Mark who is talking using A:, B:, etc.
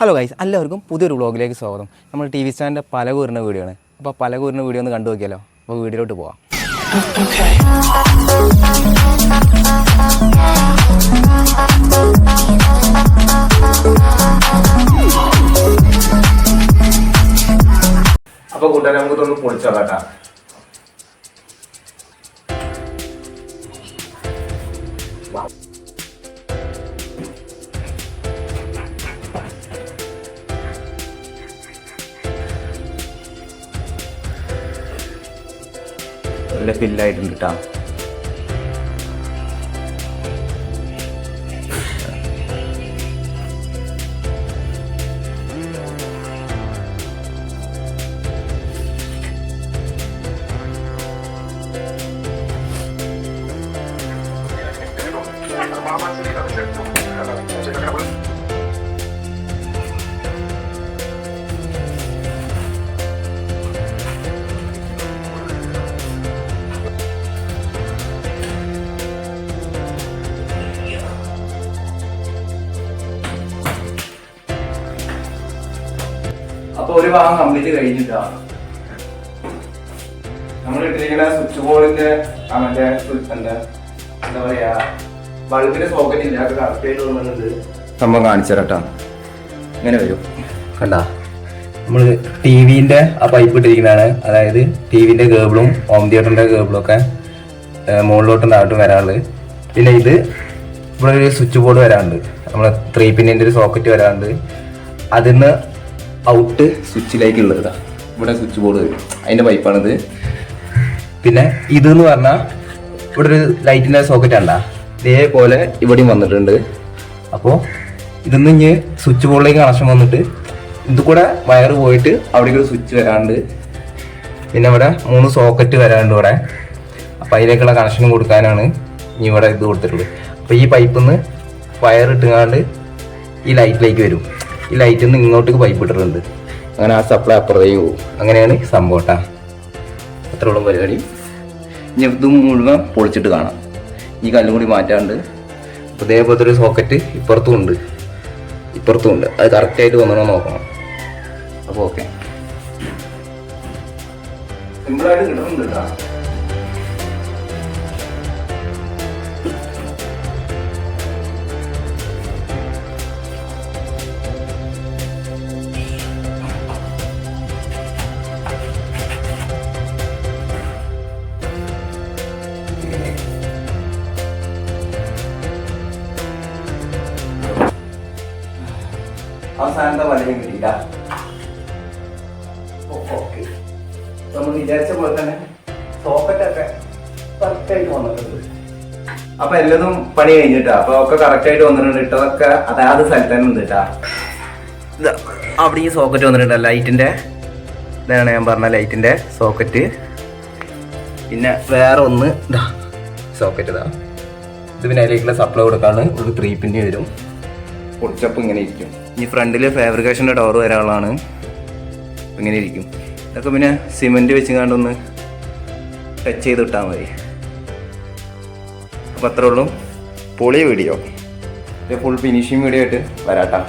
A: Hello guys, എല്ലാവർക്കും പുതിയൊരു വ്ളോഗിലേക്ക് സ്വാഗതം. നമ്മൾ ടി വി സ്റ്റാൻഡിൻ്റെ പല കൂരുന്ന വീഡിയോ ആണ്. അപ്പോൾ പല കൂരുന്ന വീഡിയോ ഒന്ന് കണ്ടു നോക്കിയാലോ. അപ്പോൾ വീഡിയോയിലോട്ട് പോവാം. അപ്പോൾ കൂട്ടുകാരെ നമുക്ക് ഇതൊന്ന് പൊളിച്ചോ കേട്ടാ. നല്ല ഫില്ലായിട്ടുണ്ട് കേട്ടോ. അപ്പൊ ഒരു ഭാഗം കംപ്ലീറ്റ് കഴിഞ്ഞിട്ടാണ് നമ്മൾ ഇട്ടിരിക്കുന്ന സ്വിച്ച് ബോർഡിന്റെ മറ്റേ എന്താ പറയാ ബൾബിന്റെ സോക്കറ്റ് ഇല്ല, അത് കറക്റ്റ് ആയിട്ട് തോന്നുന്നുണ്ട്. സംഭവം കാണിച്ചു തരട്ടാ. ഇങ്ങനെ വരും കണ്ടാ. നമ്മള് ടി വിന്റെ ആ പൈപ്പ് ഇട്ടിരിക്കുന്നതാണ്. അതായത് ടി വിന്റെ കേബിളും ഹോം തിയേറ്ററിന്റെ കേബിളും ഒക്കെ മുകളിലോട്ടും താഴോട്ടും വരാനുള്ളത്. പിന്നെ ഇത് ഇവിടെ ഒരു സ്വിച്ച് ബോർഡ് വരാനുണ്ട്, നമ്മളെ 3 പിന്നിന്റെ ഒരു സോക്കറ്റ് വരാനുണ്ട്. അതിന്ന് ഔട്ട് സ്വിച്ചിലേക്കുള്ളത് ഇവിടെ സ്വിച്ച് ബോർഡ് വരും, അതിന്റെ പൈപ്പാണിത്. പിന്നെ ഇതെന്ന് പറഞ്ഞാൽ ഇവിടെ ഒരു ലൈറ്റിന്റെ സോക്കറ്റ് ഉണ്ടാ, ഇതേപോലെ ഇവിടെയും വന്നിട്ടുണ്ട്. അപ്പോൾ ഇതൊന്ന് ഇനി സ്വിച്ച് ബോർഡിലേക്ക് കണക്ഷൻ വന്നിട്ട് ഇത് കൂടെ വയറ് പോയിട്ട് അവിടേക്ക് ഒരു സ്വിച്ച് വരാണ്ട്, പിന്നെ ഇവിടെ 3 സോക്കറ്റ് വരാണ്ട് ഇവിടെ. അപ്പം അതിലേക്കുള്ള കണക്ഷൻ കൊടുക്കാനാണ് ഇനി ഇവിടെ ഇത് കൊടുത്തിട്ടുള്ളത്. അപ്പോൾ ഈ പൈപ്പിൽ നിന്ന് വയർ ഇട്ടുകാണ്ട് ഈ ലൈറ്റിലേക്ക് വരും. ഈ ലൈറ്റിൽ നിന്ന് ഇങ്ങോട്ടേക്ക് പൈപ്പ് ഇട്ടിട്ടുണ്ട്. അങ്ങനെ ആ സപ്ലൈ അപ്പുറത്തേക്ക് പോകും. അങ്ങനെയാണ് സംഭവം കേട്ടാ. അത്രയോളം പരിപാടി. ഇനി ഇത് മുഴുവൻ പൊളിച്ചിട്ട് കാണാം. ഈ കല്ലും കൂടി മാറ്റാണ്ട്. അപ്പോൾ ഇതേപോലത്തെ ഒരു സോക്കറ്റ് ഇപ്പുറത്തും ഉണ്ട്. അത് കറക്റ്റായിട്ട് വന്നോ നോക്കണം. അപ്പോൾ ഓക്കെ, സിമ്പിളായിട്ട് കിട്ടുന്നുണ്ട് കേട്ടോ. അവസാനത്തെ വലയും കിട്ടിയില്ല. നമ്മൾ വിചാരിച്ച പോലെ തന്നെ സോക്കറ്റൊക്കെ കറക്റ്റായിട്ട് വന്നിട്ടുണ്ട്. അപ്പൊ എല്ലാതും പണി കഴിഞ്ഞിട്ടാ. അപ്പൊ ഒക്കെ കറക്റ്റായിട്ട് വന്നിട്ടുണ്ട്. ഇട്ടതൊക്കെ അതായത് സ്ഥലത്ത് തന്നെ ഉണ്ട് കേട്ടാ. അവിടെ ഈ സോക്കറ്റ് വന്നിട്ടുണ്ട്, ലൈറ്റിന്റെ ഇതാണ് ഞാൻ പറഞ്ഞ ലൈറ്റിന്റെ സോക്കറ്റ്. പിന്നെ വേറെ ഒന്ന് ഇതാ സോക്കറ്റ് ഇതാ. ഇത് പിന്നെ അതിലേക്കുള്ള സപ്ലൈ കൊടുക്കാണ്. ഒരു 3 പിന്നി വരും. പൊടിച്ചപ്പോൾ ഇങ്ങനെ ഇരിക്കും. ഈ ഫ്രണ്ടിൽ ഫാബ്രിക്കേഷൻ്റെ ഡോർ വരാനുള്ളതാണ്. ഇങ്ങനെ ഇരിക്കും. ഇതൊക്കെ പിന്നെ സിമെൻറ്റ് വെച്ച് കണ്ടൊന്ന് ടച്ച് ചെയ്ത് ഇട്ടാൽ മതി. അപ്പോൾ അത്രേ ഉള്ളൂ. പൊളി വീഡിയോ. ഫുൾ ഫിനിഷിങ് വീഡിയോ ആയിട്ട് വരാട്ടാ.